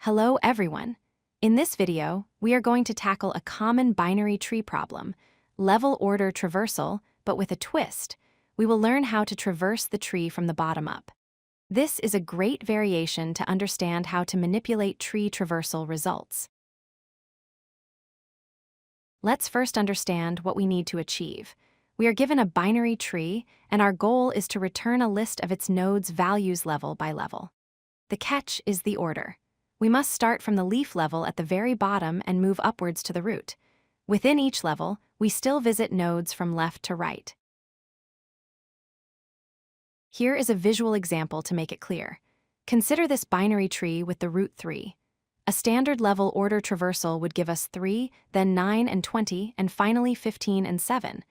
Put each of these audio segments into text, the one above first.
Hello everyone! In this video, we are going to tackle a common binary tree problem, level order traversal, but with a twist. We will learn how to traverse the tree from the bottom up. This is a great variation to understand how to manipulate tree traversal results. Let's first understand what we need to achieve. We are given a binary tree, and our goal is to return a list of its nodes' values level by level. The catch is the order. We must start from the leaf level at the very bottom and move upwards to the root. Within each level, we still visit nodes from left to right. Here is a visual example to make it clear. Consider this binary tree with the root 3. A standard level order traversal would give us 3, then 9 and 20, and finally 15 and 7.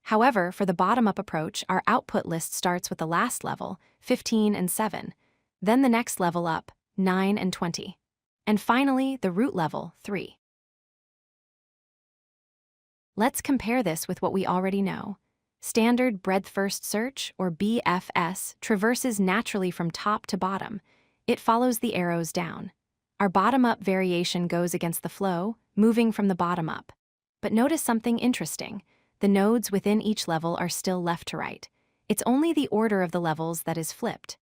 However, for the bottom-up approach, our output list starts with the last level, 15 and 7, then the next level up, 9 and 20, and finally the root level, 3. Let's compare this with what we already know. Standard breadth-first search, or BFS, traverses naturally from top to bottom. It follows the arrows down. Our bottom-up variation goes against the flow, moving from the bottom up. But notice something interesting. The nodes within each level are still left to right. It's only the order of the levels that is flipped.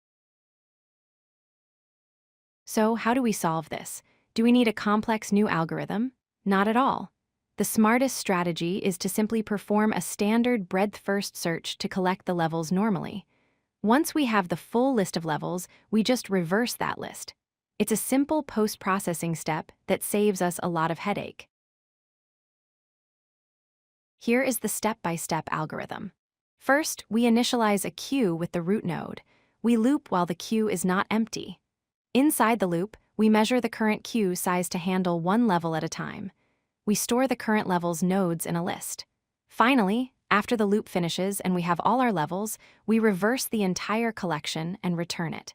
So, how do we solve this? Do we need a complex new algorithm? Not at all. The smartest strategy is to simply perform a standard breadth-first search to collect the levels normally. Once we have the full list of levels, we just reverse that list. It's a simple post-processing step that saves us a lot of headache. Here is the step-by-step algorithm. First, we initialize a queue with the root node. We loop while the queue is not empty. Inside the loop, we measure the current queue size to handle one level at a time. We store the current level's nodes in a list. Finally, after the loop finishes and we have all our levels, we reverse the entire collection and return it.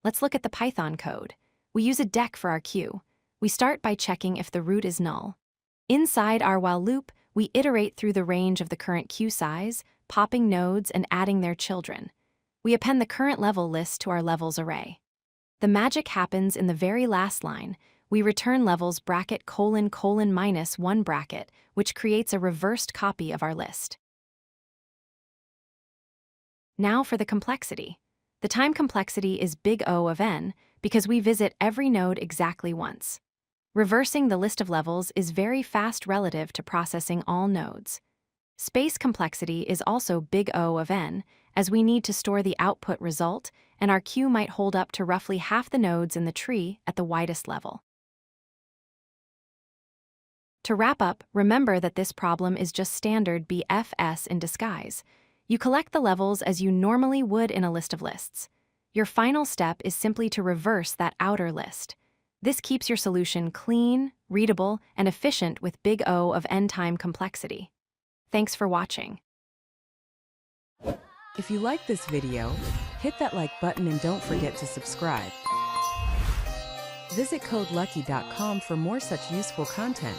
Let's look at the Python code. We use a deck for our queue. We start by checking if the root is null. Inside our while loop, we iterate through the range of the current queue size, popping nodes and adding their children. We append the current level list to our levels array. The magic happens in the very last line. We return levels bracket colon colon minus 1 bracket, which creates a reversed copy of our list. Now for the complexity. The time complexity is big O of n because we visit every node exactly once. Reversing the list of levels is very fast relative to processing all nodes. Space complexity is also big O of n, as we need to store the output result, and our queue might hold up to roughly half the nodes in the tree at the widest level. To wrap up, remember that this problem is just standard BFS in disguise. You collect the levels as you normally would in a list of lists. Your final step is simply to reverse that outer list. This keeps your solution clean, readable, and efficient with big O of n time complexity. Thanks for watching. If you like this video, hit that like button and don't forget to subscribe. Visit codelucky.com for more such useful content.